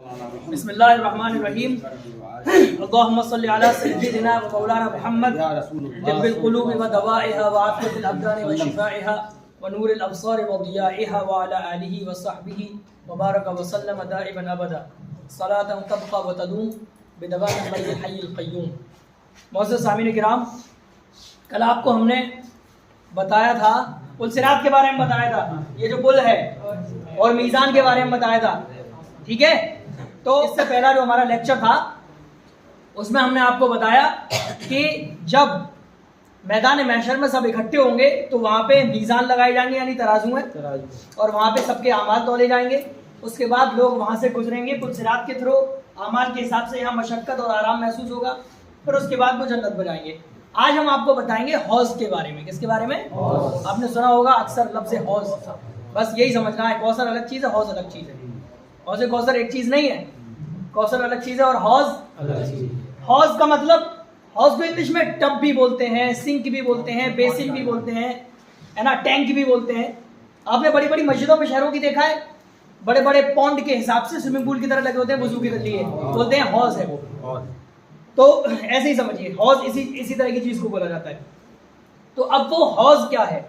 بسم اللہ الرحمن الرحیم اللہم صلی علی سیدنا و مولانا محمد طب القلوب و دوائها و عافیت الابدان و شفائها و نور الابصار و ضیائها و علی آلہ و صحبہ وبارک وسلم دائما ابدا صلاة تبقى و تدوم بدوام الحی الحی القیوم۔ معزز سامعین کرام، کل آپ کو ہم نے بتایا تھا، پل صراط کے بارے میں بتایا تھا، یہ جو پل ہے، اور میزان کے بارے میں بتایا تھا، ٹھیک ہے؟ تو اس سے پہلا جو ہمارا لیکچر تھا اس میں ہم نے آپ کو بتایا کہ جب میدان محشر میں سب اکٹھے ہوں گے تو وہاں پہ میزان لگائے جائیں گے، یعنی ترازو ہیں، اور وہاں پہ سب کے اعمال تولے جائیں گے۔ اس کے بعد لوگ وہاں سے گزریں گے پل صراط کے تھرو، اعمال کے حساب سے یہاں مشقت اور آرام محسوس ہوگا، پھر اس کے بعد وہ جنت میں جائیں گے۔ آج ہم آپ کو بتائیں گے حوض کے بارے میں۔ کس کے بارے میں؟ آپ نے سنا ہوگا اکثر لفظ حوض، بس یہی سمجھنا ہے، کوثر الگ چیز ہے، حوض الگ چیز ہے۔ حوض کوثر ایک چیز نہیں ہے، کوثر الگ چیز ہے اور حوض الگ چیز۔ حوض کا مطلب، حوض کو انگلش میں ٹب بھی بولتے ہیں، سنک بھی بولتے ہیں، بیسن بھی بولتے ہیں، ہے نا، ٹینک بھی بولتے ہیں۔ آپ نے بڑی بڑی مسجدوں میں شہروں کی دیکھا ہے، بڑے بڑے پونڈ کے حساب سے سوئمنگ پول کی طرح لگے ہوتے ہیں، وضو کے لیے بولتے ہیں حوض ہے وہ۔ تو ایسے ہی سمجھیے، حوض اسی طرح کی چیز کو بولا جاتا ہے۔ تو اب وہ حوض کیا ہے؟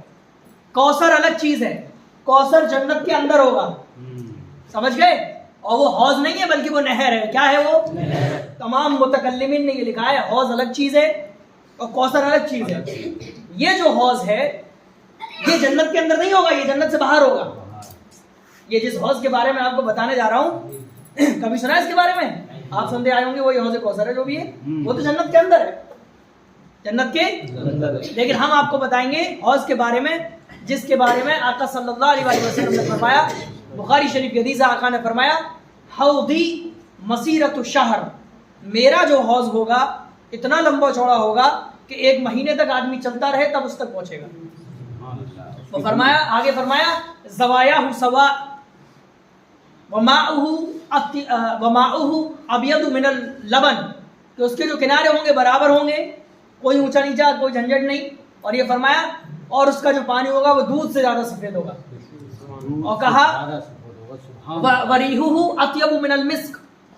کوثر الگ چیز ہے، کوثر جنت کے اندر ہوگا، سمجھ گئے؟ اور وہ حوض نہیں ہے بلکہ وہ نہر ہے۔ کیا ہے وہ؟ تمام متکلمین نے یہ لکھا ہے، حوض الگ چیز ہے اور کوثر الگ چیز ہے۔ یہ جو حوض ہے یہ جنت کے اندر نہیں ہوگا، یہ جنت سے باہر ہوگا۔ یہ جس حوض کے بارے میں آپ کو بتانے جا رہا ہوں، کبھی سنا ہے اس کے بارے میں؟ آپ سنتے آئے ہوں گے، وہی حوض کوثر ہے جو بھی ہے، وہ تو جنت کے اندر ہے، جنت کے اندر۔ لیکن ہم آپ کو بتائیں گے حوض کے بارے میں، جس کے بارے میں آقا صلی اللہ علیہ وسلم نے فرمایا، بخاری شریف کی حدیث، آقا نے فرمایا حوضی مسیرۃ الشہر، میرا جو حوض ہوگا اتنا لمبا چوڑا ہوگا کہ ایک مہینے تک آدمی چلتا رہے تب اس تک پہنچے گا۔ وہ فرمایا، آگے فرمایا زوایاہ سوا وماؤہ ابیض من اللبن، کہ اس کے جو کنارے ہوں گے برابر ہوں گے، کوئی اونچا نیچا، کوئی جھنجھٹ نہیں۔ اور یہ فرمایا اور اس کا جو پانی ہوگا وہ دودھ سے زیادہ سفید ہوگا۔ اور کہا وریحہ اطیب من المسک،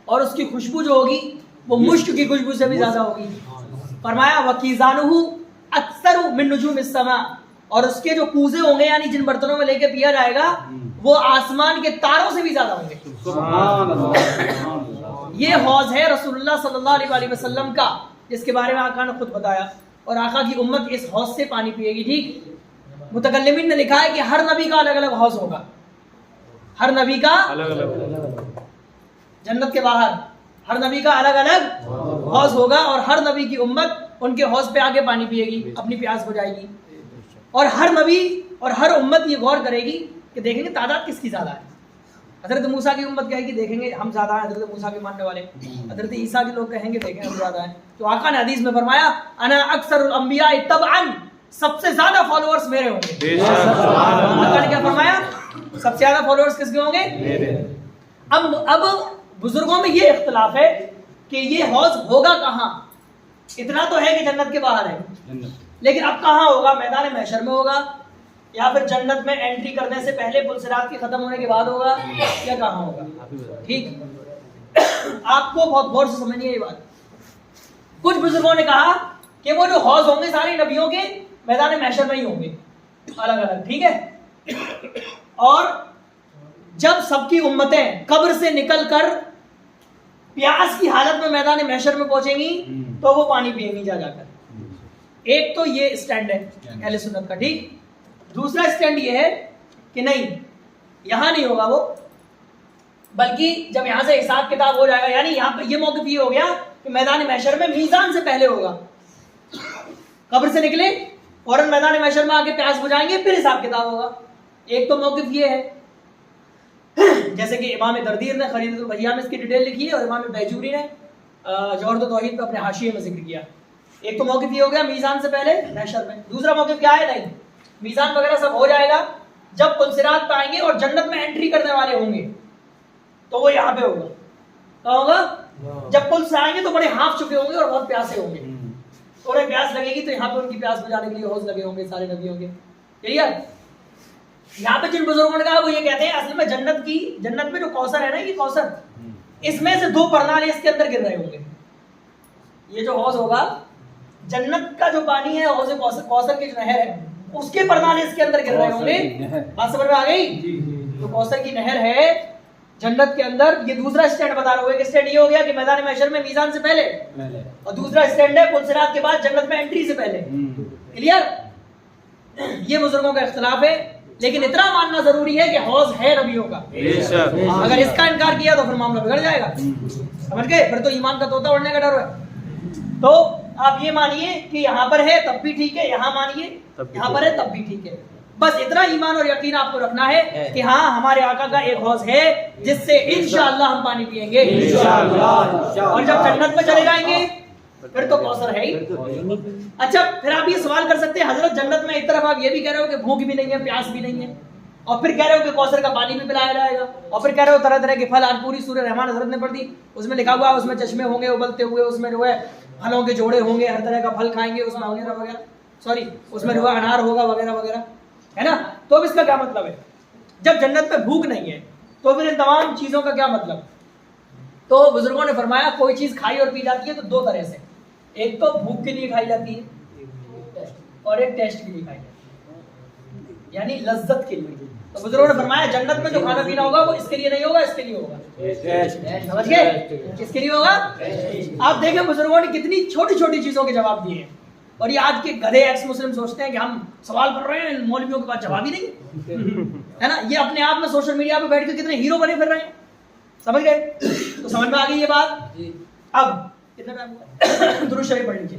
اور اس کی خوشبو جو ہوگی وہ مشک کی خوشبو سے بھی زیادہ ہوگی۔ فرمایا وکیزانہ اکثر من نجوم السماء، اور اس کے جو کوزے ہوں گے، یعنی جن برتنوں میں لے کے پیا جائے گا، وہ آسمان کے تاروں سے بھی زیادہ ہوں گے۔ یہ حوض ہے رسول اللہ صلی اللہ علیہ وسلم کا، جس کے بارے میں آقا نے خود بتایا، اور آقا کی امت اس حوض سے پانی پیے گی۔ ٹھیک، متکلمین نے لکھا ہے کہ ہر نبی کا الگ الگ حوض ہوگا، ہر نبی کا الگ الگ، جنت کے باہر ہر نبی کا الگ الگ حوض ہوگا، اور ہر نبی کی امت ان کے حوض پہ آگے پانی پیے گی، اپنی پیاس بجھائے گی۔ اور ہر نبی اور ہر امت یہ غور کرے گی کہ دیکھیں گے تعداد کس کی زیادہ ہے۔ حضرت موسیٰ کی امت کہے گی دیکھیں گے ہم زیادہ ہیں، حضرت موسیٰ کے ماننے والے۔ حضرت عیسیٰ کے لوگ کہیں گے دیکھیں ہم زیادہ ہیں۔ تو آقا نے حدیث میں فرمایا انا اکثر الانبیاء تبعا، سب سے زیادہ فالوورز میرے ہوں گے۔ آقا نے کیا فرمایا؟ سب سے زیادہ فالوورز کس کے ہوں گے؟ اب بزرگوں میں یہ اختلاف ہے کہ یہ حوض ہوگا کہاں۔ اتنا تو ہے کہ جنت کے باہر ہے، لیکن اب کہاں ہوگا؟ میدان محشر میں ہوگا، یا پھر جنت میں انٹری کرنے سے پہلے پل صراط کی ختم ہونے کے بعد ہوگا، یا کہاں ہوگا؟ ٹھیک، آپ کو بہت غور سے سمجھنی ہے یہ بات۔ کچھ بزرگوں نے کہا کہ وہ جو حوض ہوں گے سارے نبیوں کے میدان محشر میں ہی ہوں گے، الگ الگ، ٹھیک ہے۔ اور جب سب کی امتیں قبر سے نکل کر پیاس کی حالت میں میدان محشر میں پہنچیں گی تو وہ پانی پیئیں گی جا کر۔ ایک تو یہ اسٹینڈ ہے اہل سنت کا، ٹھیک۔ دوسرا اسٹینڈ یہ ہے کہ نہیں، یہاں نہیں ہوگا وہ، بلکہ جب یہاں سے حساب کتاب ہو جائے گا، یعنی یہاں پہ یہ موقف یہ ہو گیا کہ میدان محشر میں میزان سے پہلے ہوگا۔ قبر سے نکلے فوراً میدان محشر میں آ کے پیاس بجھائیں گے، پھر حساب کتاب ہوگا۔ ایک تو موقف یہ ہے، جیسے کہ امام دردیر نے خرید البحیہ میں اس کی ڈیٹیل لکھی ہے، اور امام بیجوری نے جوہرۃ التوحید پہ اپنے حاشیے میں ذکر کیا۔ ایک تو موقف یہ ہو گیا میزان سے پہلے محشر میں۔ دوسرا موقف کیا ہے؟ نہیں، میزان وغیرہ سب ہو جائے گا، جب پل صراط پہ آئیں گے اور جنت میں انٹری کرنے والے ہوں گے تو وہ یہاں پہ ہوگا۔ کہاں ہوگا؟ جب پل سے آئیں گے تو بڑے ہانف چکے ہوں گے اور بہت پیاسے ہوں گے، تو انہیں پیاس لگے گی تو یہاں پہ ان کی پیاس بجھانے کے لیے حوض لگے ہوں گے سارے نبیوں کے۔ کلیئر؟ یہاں پہ جن بزرگوں نے کہا وہ یہ کہتے ہیں اصل میں جنت میں جو کوثر ہے نا، یہ کوثر اس میں سے 2 پرنالے اس کے اندر گر رہے ہوں گے. یہ جو حوض ہوگا جنت کا جو پانی ہے حوض کوثر کی جو نہر ہے اس کے پرنالے اس کے اندر گر رہے ہوں گے. بات سمجھ میں آ گئی؟ تو کوثر کی نہر ہے جنت کے اندر. یہ دوسرا اسٹینڈ بتا رہا ہوں. ایک اسٹینڈ یہ ہو گیا کہ میدان محشر میں میزان سے پہلے, اور دوسرا اسٹینڈ ہے پل صراط کے بعد جنت میں انٹری سے پہلے. کلیئر؟ یہ بزرگوں کا اختلاف ہے, لیکن اتنا ماننا ضروری ہے کہ حوض ہے نبیوں کا. اگر اس کا انکار کیا تو پھر معاملہ بگڑ جائے گا. سمجھ گئے؟ پھر تو ایمان کا طوطا اڑنے کا ڈر ہے. تو آپ یہ مانیے کہ یہاں پر ہے تب بھی ٹھیک ہے, یہاں مانیے یہاں پر ہے تب بھی ٹھیک ہے. بس اتنا ایمان اور یقین آپ کو رکھنا ہے کہ ہاں ہمارے آقا کا ایک حوض ہے جس سے انشاءاللہ ہم پانی پیئیں گے. اور جب جنت میں چلے جائیں گے پھر تو کوثر ہے ہی. اچھا پھر آپ یہ سوال کر سکتے ہیں حضرت جنت میں ایک طرف آپ یہ بھی کہہ رہے ہو کہ بھوک بھی نہیں ہے, پیاس بھی نہیں ہے, اور پھر کہہ رہے ہو کہ کوثر کا پانی بھی پلایا جائے گا, اور پھر کہہ رہے ہو طرح طرح کے پھل. آج پوری سورہ رحمان حضرت نے پڑھ دی, اس میں لکھا ہوا اس میں چشمے ہوں گے ابلتے ہوئے, اس میں جو ہے پھلوں کے جوڑے ہوں گے, ہر طرح کا پھل کھائیں گے اس میں وغیرہ وغیرہ, سوری اس میں جو ہے انار ہوگا وغیرہ وغیرہ, ہے نا. تو اب اس کا کیا مطلب ہے؟ جب جنت میں بھوک نہیں ہے تو پھر ان تمام چیزوں کا کیا مطلب؟ تو بزرگوں نے فرمایا کوئی چیز کھائی اور پی جاتی ہے تو 2 طرح سے. ایک تو بھوک کے لیے کھائی جاتی ہے اور ایک ٹیسٹ کے لیے کھائی جاتی ہے, یعنی لذت کے لیے. تو بزرگوں نے فرمایا جنت میں جو کھانا پینا ہوگا وہ اس کے لیے نہیں ہوگا, اس کے لیے ہوگا. سمجھ گئے؟ کس کے لیے ہوگا؟ آپ دیکھیں بزرگوں نے کتنی چھوٹی چھوٹی چیزوں کے جواب دیے ہیں, اور یہ آج کے گدھے ایکس مسلم سوچتے ہیں کہ ہم سوال کر رہے ہیں مولویوں کے پاس جواب ہی نہیں ہے نا. یہ اپنے آپ میں سوشل میڈیا پہ بیٹھ کے کتنے ہیرو بنے پھر رہے ہیں. سمجھ گئے؟ تو سمجھ میں آ گئی یہ بات. اب کتنا ٹائم ہوا؟ درود شریف پڑھ لیجیے.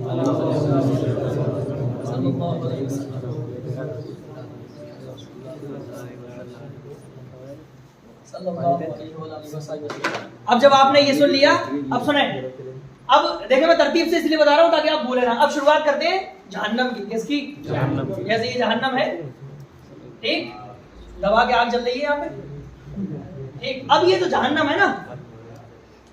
اب جب آپ نے یہ سن لیا, اب سنیں, اب دیکھیں میں ترتیب سے اس لیے بتا رہا ہوں تاکہ آپ بھولے نہ. اب شروعات کرتے ہیں جہنم کی. کس کی؟ جہنم کی. جیسے یہ جہنم ہے, ٹھیک, دبا کے آگ جل رہی ہے یہاں پہ, ٹھیک. اب یہ جو جہنم ہے نا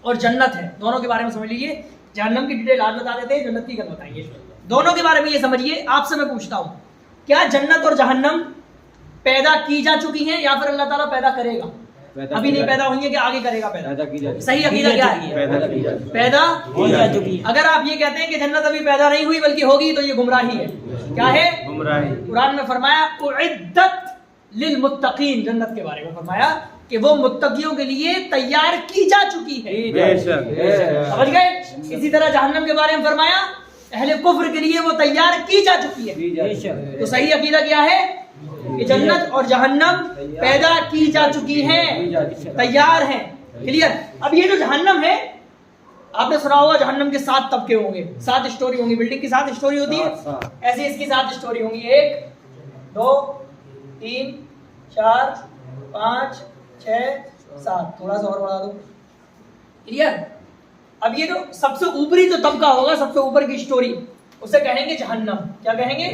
اور جنت ہے, دونوں کے بارے میں سمجھ لیجیے. جہنم کی ڈیٹیل آج بتا دیتے ہیں, جنت کی کل بتائیں گے. دونوں کے بارے میں یہ سمجھیے. آپ سے میں پوچھتا ہوں کیا جنت اور جہنم پیدا کی جا چکی ہیں یا پھر اللہ تعالیٰ پیدا کرے گا؟ ابھی نہیں پیدا ہوئی ہے کہ آگے کرے گا پیدا. صحیح عقیدہ کیا ہے؟ پیدا ہو جا چکی. اگر آپ یہ کہتے ہیں کہ جنت ابھی پیدا نہیں ہوئی بلکہ ہوگی تو یہ گمراہی ہے. کیا ہے؟ گمراہی. قرآن میں فرمایا اعدت للمتقین, جنت کے بارے میں فرمایا کہ وہ متقیوں کے لیے تیار کی جا چکی ہے. سمجھ گئے؟ اسی طرح جہنم کے بارے میں فرمایا اہل کفر کے لیے وہ تیار کی جا چکی ہے. تو صحیح عقیدہ کیا ہے کہ جنت اور جہنم پیدا کی جا چکی ہیں, تیار ہیں. کلیئر؟ اب یہ جو جہنم ہے آپ نے سنا ہوگا جہنم کے 7 طبقے ہوں گے, 7 اسٹوری ہوں گی. بلڈنگ کی 7 اسٹوری ہوتی ہے, ایسے اس کی 7 اسٹوری ہوں گی. 1 2 3 4 5 6 7, تھوڑا سا اور بڑھا دو. کلیئر؟ اب یہ جو سب سے اوپری جو طبقہ ہوگا, سب سے اوپر کی اسٹوری, اسے کہیں گے جہنم. کیا کہیں گے؟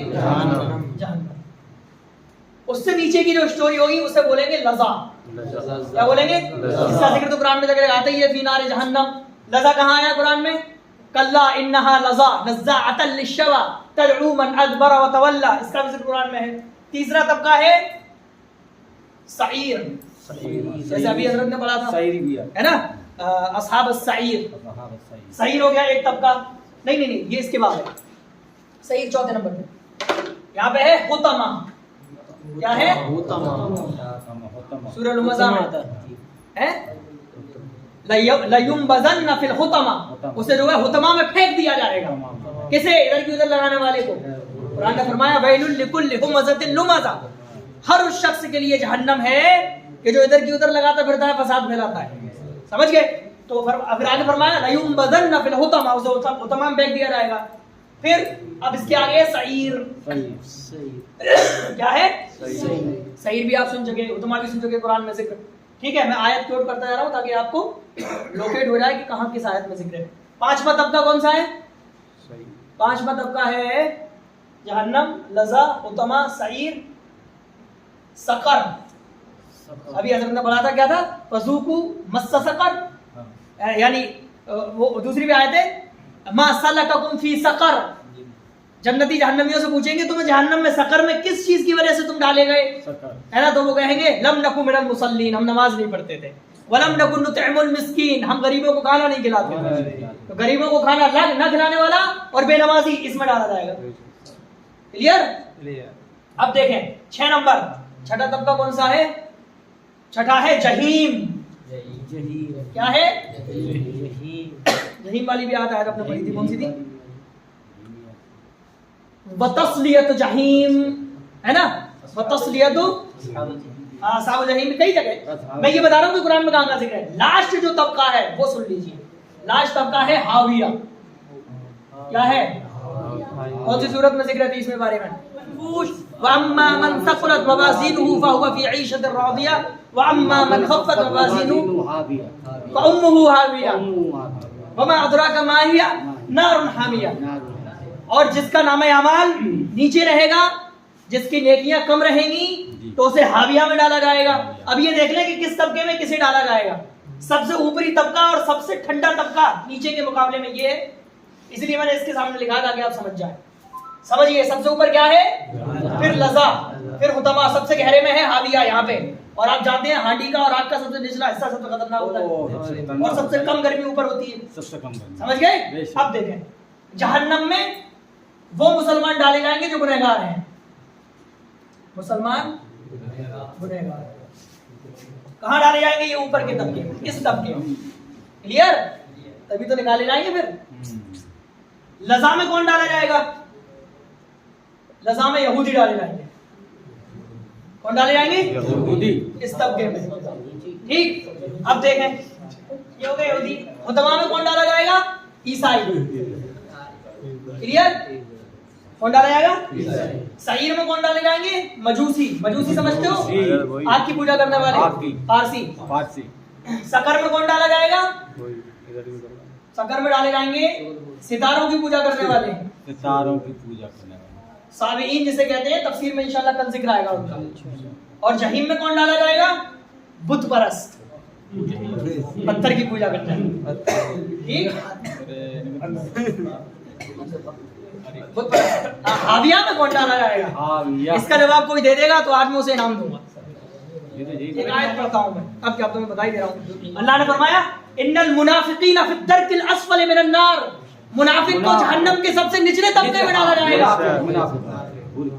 جہنم. اس سے نیچے کی جو اسٹوری ہوگی اسے بولیں گے لظا. کیا بولیں گے؟ اس کا ذکر تو قرآن میں جگہ آتا ہی ہے, فی نار جہنم. لظا کہاں آیا قرآن میں؟ کلا انہا لظا نزاعۃ للشوی تدعو من ادبر وتولی, اس کا بھی ذکر قرآن میں ہے. تیسرا طبقہ ہے سعیر, جیسے ابھی حضرت نے پڑھا تھا ہے نا, اصحاب السعیر. سعیر ہو گیا ایک طبقہ. نہیں یہ اس کے بعد ہے. سعیر 4 نمبر پہ. یہاں پہ ہے حطمہ. کیا ہے؟ سورہ الہمزہ میں آتا ہے لَيُنبَذَنَّ فِي الْحُطَمَةِ, اسے جو ہے حطمہ میں پھینک دیا جائے گا. کسے؟ ادھر کی ادھر لگانے والے کو. قرآن نے فرمایا وَيْلٌ لِكُلِّ هُمَزَةٍ لُمَزَةٍ, ہر اس شخص کے لیے جہنم ہے کہ جو ادھر کی ادھر لگاتا پھرتا ہے, فساد پھیلاتا ہے. سمجھ گئے؟ تو پھر آگے فرمایا لَيُنبَذَنَّ فِي الْحُطَمَةِ, اسے حطمہ میں پھینک دیا جائے گا. پھر اب اس کے آگے سعیر. کیا ہے؟ سعیر بھی آپ سن چکے, حطمہ بھی سن چکے قرآن میں ذکر. ٹھیک ہے, میں آیت کوٹ کرتا جا رہا ہوں تاکہ آپ کو لوکیٹ ہو جائے کہ کہاں کس آیت میں ذکر ہے. 5واں طبقہ کون سا ہے؟ 5واں طبقہ ہے جہنم, لظا, حطمہ, سعیر, سقر. ابھی حضرت نے پڑھا تھا کیا تھا؟ فذوقوا مس سقر, یعنی وہ دوسری بھی آیت ہے ما سلککم فی سقر. جنتی جہنمیوں سے پوچھیں گے تمہیں جہنم میں سقر میں کس چیز کی وجہ سے تم ڈالے گئے, ہے نا, تو وہ کہیں گے لم نکو من المصلین, ہم نماز نہیں پڑھتے تھے. وَلَمْ نَكُنْ نُطْعِمُ الْمِسْكِينَ، ہم غریبوں کو کھانا نہیں کھلاتے. تو غریبوں کو کھانا نہ کھلانے والا اور بے نمازی اس میں ڈالا جائے گا. کلیئر؟ اب دیکھیں 6 نمبر، چھٹا طبقہ کون سا ہے؟ چھٹا ہے جہیم. کیا ہے؟ جہیم والی بھی آتا ہے، اپنے پڑھی تھی، کون سی تھی؟ وَتَصْلِيَةُ جَحِيم، ہے نا؟ وَتَصْلِيَةُ اصحاب جہیم کئی جگہ. میں یہ بتا رہا ہوں کہ قرآن میں کہاں کا ذکر ہے. لاسٹ جو طبقہ ہے وہ سن لیجیے. لاسٹ طبقہ ہے حاویہ. کیا ہے؟ کون سی صورت میں ذکر ہے اس میں بارے میں؟ وَأَمَّا مَنْ ثَقُلَتْ مَوَازِينُهُ فَهُوَ فِي عِيشَةٍ رَاضِيَةٍ وَأَمَّا مَنْ خَفَّتْ مَوَازِينُهُ فَأُمُّهُ هَاوِيَةٌ وَمَا أَدْرَاكَ مَا هِيَ نَارٌ حَامِيَةٌ. اور جس کا نام اعمال نیچے رہے گا، جس کی نیکیاں کم رہیں گی تو اسے حاویہ میں ڈالا جائے گا. اب یہ دیکھ لیں کہ کس طبقے میں کسے ڈالا جائے گا. سب سے اوپری طبقہ اور سب سے ٹھنڈا طبقہ نیچے کے مقابلے میں یہ ہے، اس لیے میں نے اس کے سامنے لکھا تھا کہ آپ سمجھ جائیں. سمجھیے سب سے اوپر کیا ہے؟ پھر لظا، پھر حطمہ، سب سے گہرے میں ہے حاویہ یہاں پہ. اور آپ جانتے ہیں ہانڈی کا اور آگ کا سب سے نچلا حصہ سب سے خطرناک ہوتا ہے اور سب سے کم گرمی اوپر ہوتی ہے. سمجھ گئے؟ اب دیکھیں جہنم میں وہ مسلمان ڈالے جائیں گے جو گنہگار ہیں. مسلمان گنہگار کہاں ڈالے جائیں گے؟ یہ اوپر کے طبقے میں، اس طبقے میں. کلیئر؟ تبھی تو نکالے جائیں گے. پھر لظا میں کون ڈالا جائے گا؟ لظا میں یہودی ڈالے جائیں گے. کون ڈالے جائیں گے؟ یہودی، اس طبقے میں. ٹھیک، اب دیکھیں یہ ہو گئے یہودی. حطمہ میں کون ڈالا جائے گا؟ عیسائی. کلیئر؟ کون ڈالا جائے گا؟ سعیر میں کون ڈالے جائیں گے؟ مجوسی. مجوسی سمجھتے ہو؟ آگ کی پوجا کرنے والے، پارسی. سکر میں کون ڈالا جائے گا؟ سکر میں ڈالے جائیں گے ستاروں کی پوجا کرنے والے. ستاروں کی پوجا کرنے والے صابئین جسے کہتے ہیں، تفسیر میں انشاءاللہ کل ذکر آئے گا ان کا. اور جہنم میں کون ڈالا جائے گا؟ بت پرست، پتھر کی پوجا کرتے ہیں. ٹھیک. حاویہ میں کون ڈالا جائے گا؟ اس کا جواب کوئی دے دے گا تو آج میں اسے انعام دوں گا. ایک آیت پڑھتا ہوں میں، اب کیا تمہیں بتا ہی دے رہا ہوں. اللہ نے فرمایا ان المنافقین فی الدرک الاسفل من النار، منافق کو جہنم کے سب سے نچلے طبقے میں ڈالا جائے گا.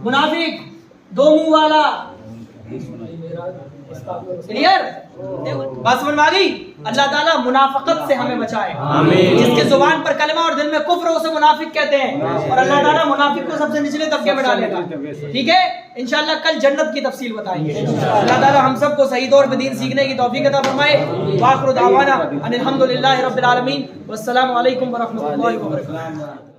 منافق دو منہ والا. کلیئر؟ بات سمجھ میں آ گئی؟ اللہ تعالیٰ منافقت سے ہمیں بچائے. جس کے زبان پر کلمہ اور دل میں کفر ہو اسے منافق کہتے ہیں، اور اللہ تعالیٰ منافق کو سب سے نچلے طبقے میں ڈالے گا. ٹھیک ہے؟ انشاءاللہ کل جنت کی تفصیل بتائیں گے. اللہ تعالیٰ ہم سب کو صحیح طور پہ دین سیکھنے کی توفیق عطا فرمائے. وآخر دعوانا ان الحمدللہ رب العالمین، والسلام علیکم ورحمۃ اللہ وبرکاتہ.